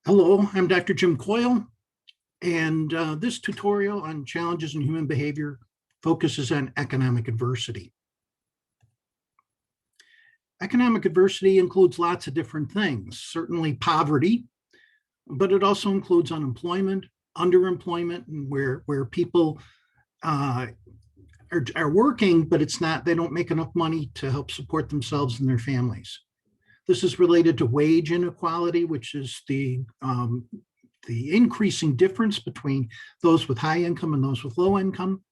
Hello, I'm Dr. Jim Coyle, and this tutorial on challenges in human behavior focuses on economic adversity. Economic adversity includes lots of different things, certainly poverty, but it also includes unemployment, underemployment, and where people are working, but they don't make enough money to help support themselves and their families. This is related to wage inequality, which is the increasing difference between those with high income and those with low income.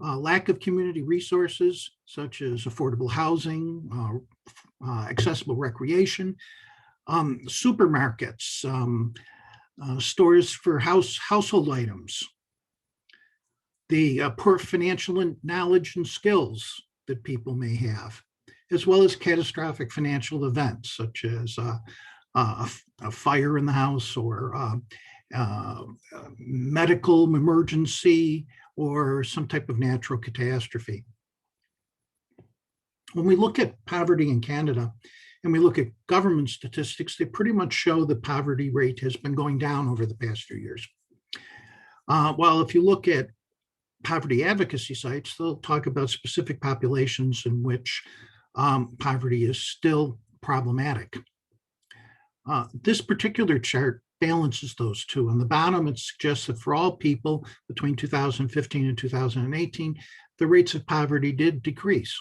Lack of community resources, such as affordable housing, accessible recreation, supermarkets, stores for household items, the poor financial knowledge and skills that people may have, as well as catastrophic financial events, such as a fire in the house or medical emergency or some type of natural catastrophe. When we look at poverty in Canada and we look at government statistics, they pretty much show the poverty rate has been going down over the past few years. While if you look at poverty advocacy sites, they'll talk about specific populations in which poverty is still problematic. This particular chart balances those two. On the bottom, it suggests that for all people between 2015 and 2018, the rates of poverty did decrease.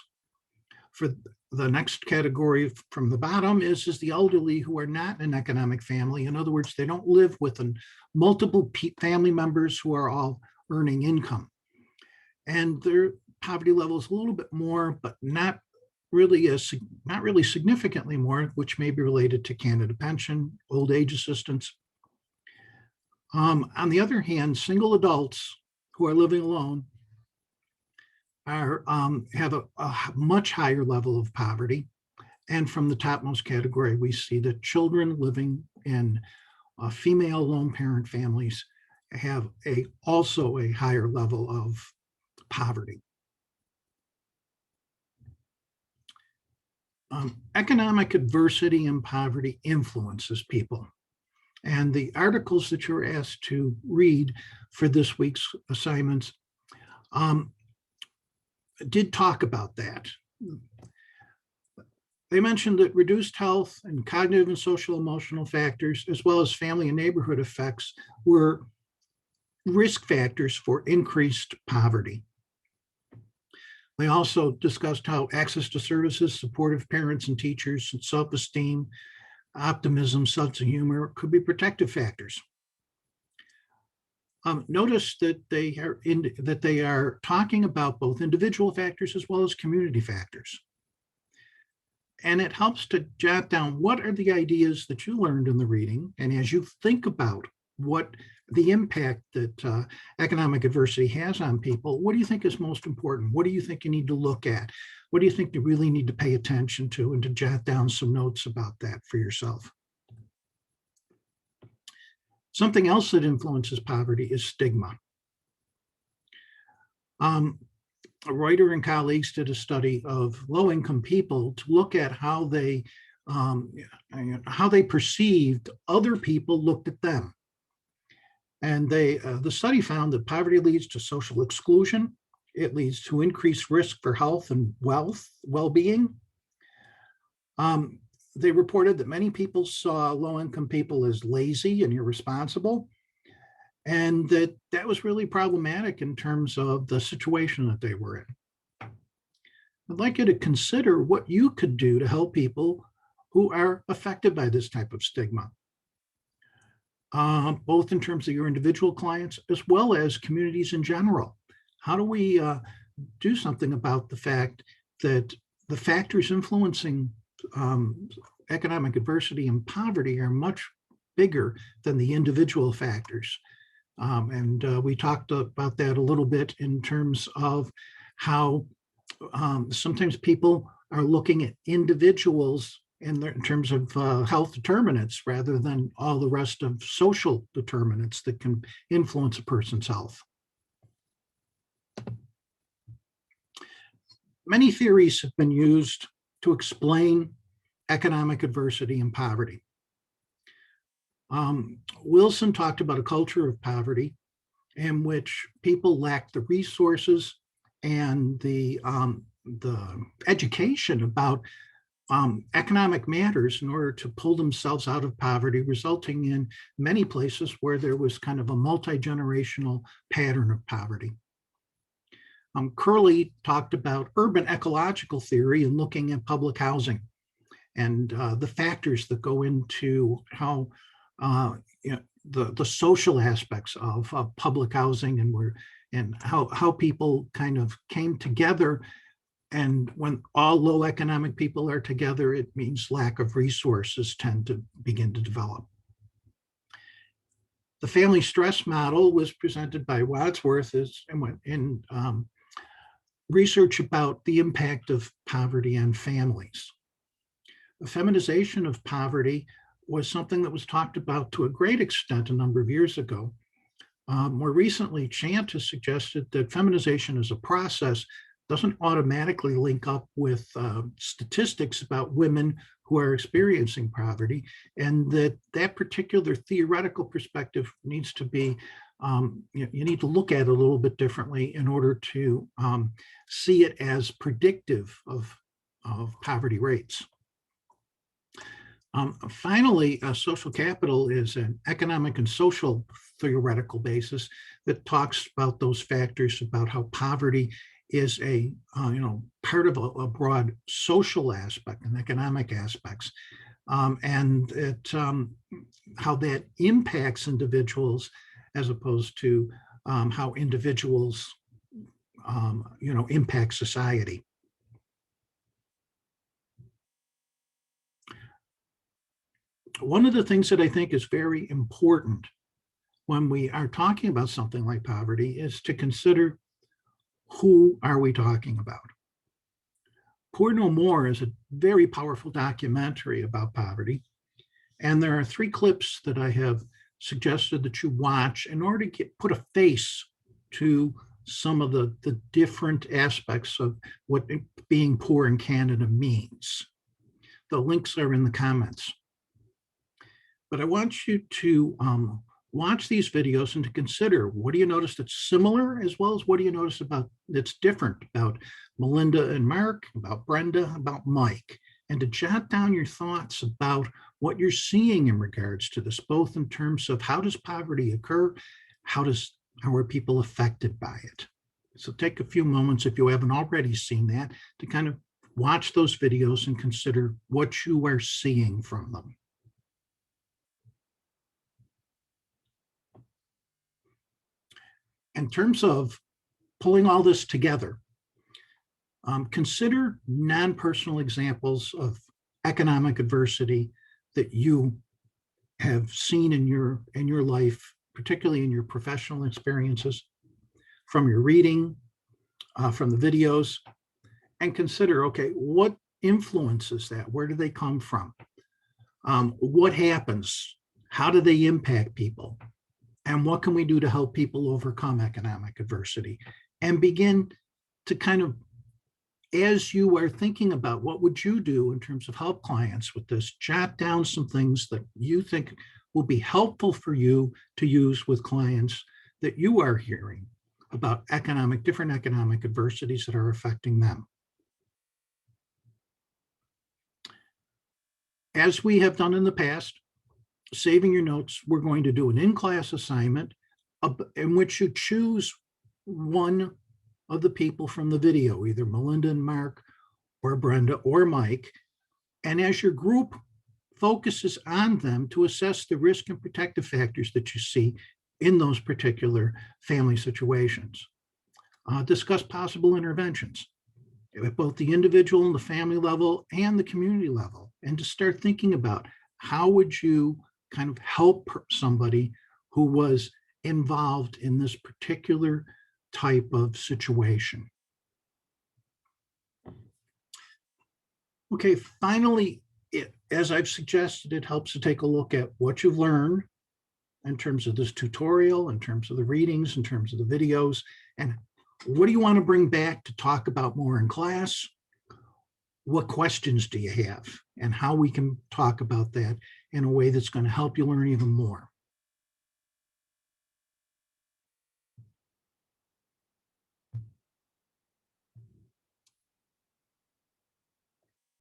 For the next category from the bottom is the elderly who are not an economic family. In other words, they don't live with multiple family members who are all earning income. And their poverty level is a little bit more, but not really significantly more, which may be related to Canada Pension, old age assistance. On the other hand, single adults who are living alone have a much higher level of poverty. And from the topmost category, we see that children living in female lone parent families have also a higher level of poverty. Economic adversity and poverty influences people. And the articles that you're asked to read for this week's assignments did talk about that. They mentioned that reduced health and cognitive and social emotional factors, as well as family and neighborhood effects, were risk factors for increased poverty. They also discussed how access to services, supportive parents and teachers, and self-esteem, optimism, sense of humor could be protective factors. Notice that they are talking about both individual factors as well as community factors. And it helps to jot down what are the ideas that you learned in the reading, and as you think about what the impact that economic adversity has on people, what do you think is most important? What do you think you need to look at? What do you think you really need to pay attention to, and to jot down some notes about that for yourself? Something else that influences poverty is stigma. Reuter and colleagues did a study of low-income people to look at how they perceived other people looked at them. And the study found that poverty leads to social exclusion. It leads to increased risk for health and well-being. They reported that many people saw low-income people as lazy and irresponsible, and that was really problematic in terms of the situation that they were in. I'd like you to consider what you could do to help people who are affected by this type of stigma, both in terms of your individual clients as well as communities in general. How do we do something about the fact that the factors influencing economic adversity and poverty are much bigger than the individual factors? And we talked about that a little bit in terms of how sometimes people are looking at individuals in terms of health determinants rather than all the rest of social determinants that can influence a person's health. Many theories have been used to explain economic adversity and poverty. Wilson talked about a culture of poverty in which people lack the resources and the education about economic matters in order to pull themselves out of poverty, resulting in many places where there was kind of a multi-generational pattern of poverty. Curley talked about urban ecological theory and looking at public housing and the factors that go into how the social aspects of public housing and how people kind of came together. And when all low economic people are together, it means lack of resources tend to begin to develop. The family stress model was presented by Wadsworth in research about the impact of poverty on families. The feminization of poverty was something that was talked about to a great extent a number of years ago. More recently, Chant has suggested that feminization as a process doesn't automatically link up with statistics about women who are experiencing poverty, and that particular theoretical perspective needs to be, you need to look at it a little bit differently in order to see it as predictive of poverty rates. Finally, social capital is an economic and social theoretical basis that talks about those factors about how poverty is a part of a broad social aspect and economic aspects, and how that impacts individuals as opposed to how individuals impact society. One of the things that I think is very important when we are talking about something like poverty is to consider, who are we talking about? Poor No More is a very powerful documentary about poverty. And there are 3 clips that I have suggested that you watch in order to put a face to some of the different aspects of what being poor in Canada means. The links are in the comments. But I want you to watch these videos and to consider, what do you notice that's similar, as well as what do you notice about that's different about Melinda and Mark, about Brenda, about Mike, and to jot down your thoughts about what you're seeing in regards to this, both in terms of how does poverty occur, how are people affected by it. So take a few moments, if you haven't already seen that, to kind of watch those videos and consider what you are seeing from them. In terms of pulling all this together, consider non-personal examples of economic adversity that you have seen in your life, particularly in your professional experiences, from your reading, from the videos, and consider, okay, what influences that? Where do they come from? What happens? How do they impact people? And what can we do to help people overcome economic adversity? And begin to kind of, as you are thinking about what would you do in terms of help clients with this, jot down some things that you think will be helpful for you to use with clients that you are hearing about different economic adversities that are affecting them. As we have done in the past, saving your notes, we're going to do an in-class assignment in which you choose one of the people from the video, either Melinda and Mark or Brenda or Mike. And as your group focuses on them, to assess the risk and protective factors that you see in those particular family situations. Discuss possible interventions at both the individual and the family level and the community level, and to start thinking about how would you kind of help somebody who was involved in this particular type of situation. Okay, finally, as I've suggested, it helps to take a look at what you've learned in terms of this tutorial, in terms of the readings, in terms of the videos, and what do you want to bring back to talk about more in class? what questions do you have, and how we can talk about that in a way that's going to help you learn even more.